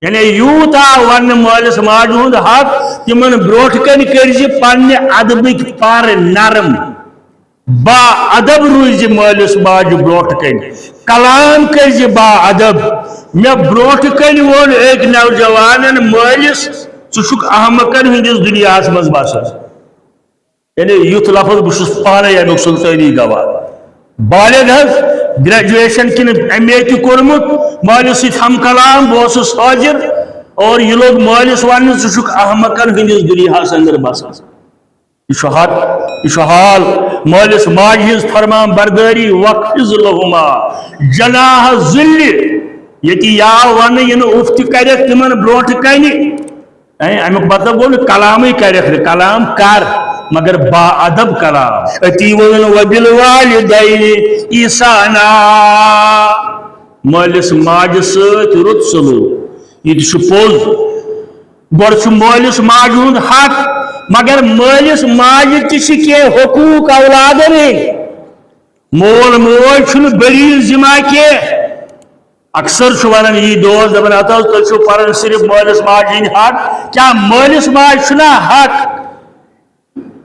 यानी Utah one मालिस माज हुंद हक तिमन ब्रोठ कन करज पन्ने अदबिक पार नरम बा अदब रूज मालिस माज ब्रोठ कन कलाम करज बा अदब मे ब्रोठ कन वोन एक नौजवान मालिस चुक अहमकन हंदिस दुनिया मज बसान यानी युथ लफज बहुत पाने अमुक सुल्तानी गवाह बालिग ग्रेजुएशन किन एमए तोर्मुत मालिस हम कलाम बस हाजिर और यह लोग मालिस वन चुक अहमकन हंदिस दुनिया अंदर बसान यह हाल मालिस माज हज फरमान बरदारी वक़्फ़िज़ लहुमा जनाह ज़िल्ल ये या वन इन उफ कर तिमन ब्रोठ कन अमुक मतलब गो कलाम कर कलाम कर मगर बाअदब कलाम अति वन वबिल वालिदैनि ईसाना मालिस माज सत रुत सलूक यह पोज गो मालिस माज हुंद हक मगर मालिस माज ते हकूक औलादन मोल मोज बरील जिम्मा के अक्सर वन यह दोस्त दपान तुम पान सिर्फ मालिस माज हंद हक क्या मालिस माज हक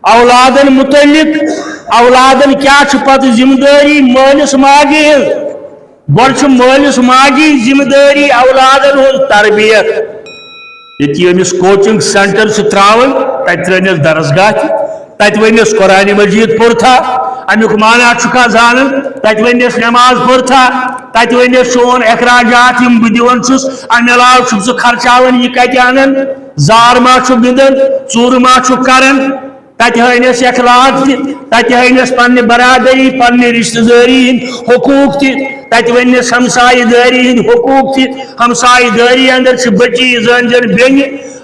औलादन मुतलिक औलादन क्या पत जिम्मेदारी मालिस माज गो मालिस माज जिम्मेदारी औलादन हूं तरबियत ये कोचिंग सेंटर त्रावन तस दरसगाह तत वनस कुरान मजीद पुर था अमुक माना चुका जान तत वनस नमाज पुर था तत वनस सोन अखराजात बह दिवन अमे अलाव खर्चावन यह कत अनन जार मा गिंदन चूर मा करन तत हनस अखलाक तत हनस पन्ने बरादरी पन्ने रिश्तेदारी हकूक तत वनस हमसायदारी हकूक हमसायदारी अंदर बची जन बेन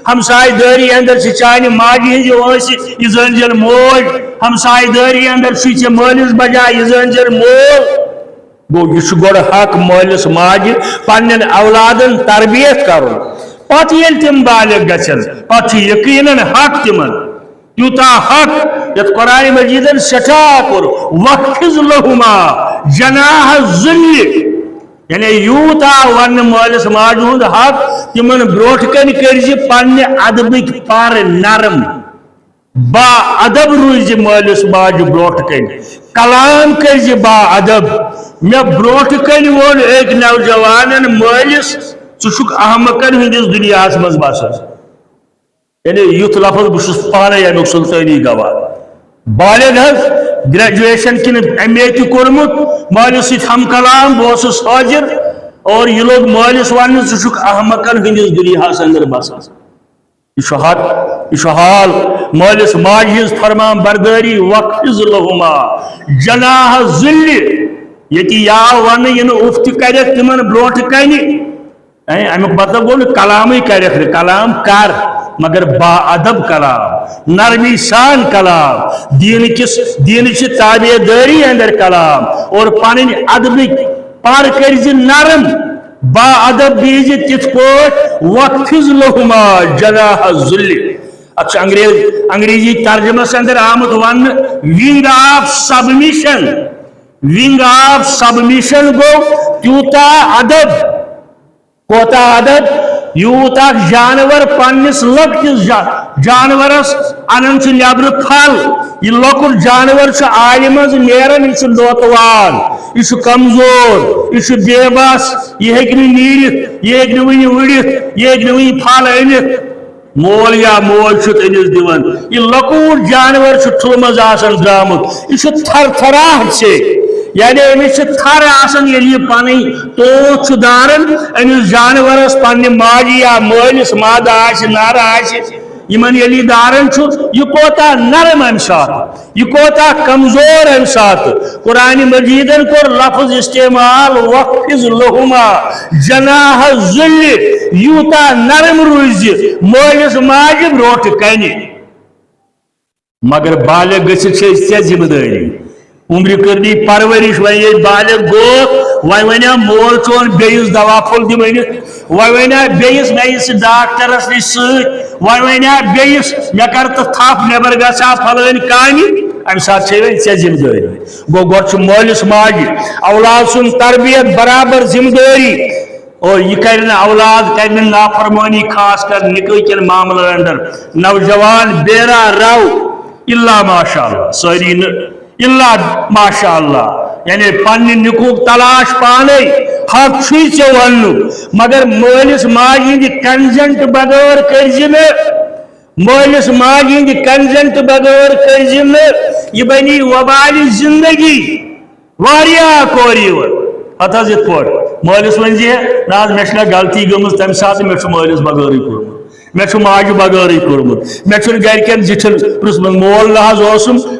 हमसायदारी अंदर चान माजि हज यह जन मोज हमसायदारी अंदर चे मालिस बजाय यह जन मोल गो यह गोड़ हक मालिस माज पन्न औलादन तरबियत कर पत ये तम बालिग गन पत यकीनन हक तिमन यूता हक यथ कुरान मजीदन सठा कोर वक़्फ़िज़ लहुमा जनाह ज़िल्ल यानी यूता वन मालिस माज हुंद हक तिमन ब्रोठ कन करज पन्ने अदबिक पार नरम बा अदब रूज मालिस माज ब्रोठ कन कलाम करज बा अदब मे ब्रोठ कन वोन एक नौजवान मालिस चुक अहमकन हंदिस दुनिया मज बसान यानी युथ लफज बहुत पाने अमुक सुल्तानी गवाह बालिग ग्रेजुएशन किन एमए तोर्मुत मालिस हम कलाम बस हाजिर और यह लोग मालिस वन चुक अहमकन हंदिस दुनिया अंदर बसान यह हाल मालिस माज हज फरमान बरदारी वक़्फ़िज़ लहुमा जनाह ज़िल्ल ये या वन इन उफ कर तिमन ब्रोठ कन अमुक मतलब गो कलाम कर कलाम कर मगर बाअदब कलाम नरमी शान कलाम दीन ताबेदारी अंदर कलाम और पन अदबिक पार कर नरम बाअदब दीज तिथ वक़्फ़िज़ लहुमा जनाह ज़िल्ल अच्छा अंग्रेजी तर्जमस अंदर आमुत वन विंग ऑफ सबमिशन गो त्यूता अदब कोता अदब यूत जानवर पन्निस लकटिस जानवरस अनन नबर फल यह लकुट जानवर आय मज नेरन यह लोतवान यह कमजोर यह बेबस यह हेक नीरित यह हेक वन उड़ित यह हेक वन फल अनित मोल या मोज अमिस दिवन यह लकुट जानवर ठुल मज द्रामुत यह थरथराह से यानी अमिस थर ये पन तोत दारन अमिस जानवरस पन्ने माजि या मालिस माद नर आमन ये दारन यह कोता नरम अम सात यह कोता कमजोर अम सात कुरान मजीदन कोर लफ्ज इस्तेमाल वक़्फ़िज़ लहुमा जनाह ज़िल्ल यूता नरम रूज मालिस माज ब्रोठ कन मगर बालिग गि जिम्मेदारी उम्र करनी परवरिश वन बालिग गो वन मोल चोन बेस दवा फुल दिम वन बेस मे डाक्टरस नश वन बेस मे कर तो थप नबर गा फलान कान अम सात जिम्मेदारी गो गो मालिस माज औलाद सुन तरबियत बराबर जिम्मेदारी اور یہ کرنا اولاد کرنا نافرمانی خاص کر نکاح کے معاملہ اندر نوجوان بیرا رو الا ماشاء اللہ ساری الا ماشاء اللہ یعنی پنہ نکوح تلاش پانے حق چھ ون مگر مالس ماجہ ہند کنزنٹ بغیر کرزم مالس ماجہ ہند کنزنٹ بغیر کرزم یہ بنی وبال زندگی واریاہ کور پتہ ات پہ مالس ون نا مے غلطی گم تمہ سات مے مالس بغیر کورمت مے ماجہ بغیر کورمت مے گرکن زٹھن پرسمت مول نہ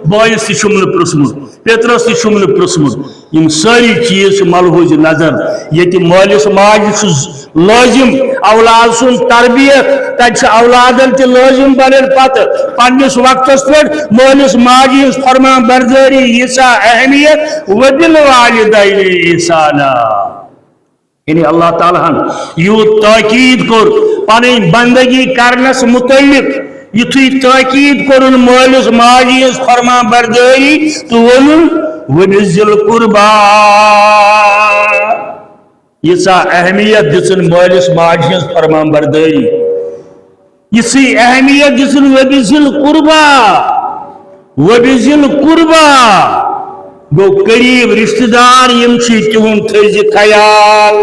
بٲیس تم پرسمت پیترس تم پرسمت یم ساری چیز ملحوظ نظر یہ مالس ماجہ لازم اولاد سن تربیت تب اولادن تہ لازم بنن پتہ پنس وقتس پہ مالس ماجہ ہز فرمان برداری ییژا اہمیت وبالوالدین احسانا یعنی اللہ تعالیٰ ہن یوت تاکید کور پن بندگی کرنس متعلق یتھے تاکید کورن مالس ماجہ ہز فرمان برداری تو ون وبذی القربا ییژا اہمیت دژن مالس ماجہ ہز فرمان برداری یسی اہمیت دژن وبذی القربا وبذی القربا گو قریب رشتہ دار یم چھ تہند تھزِ خیال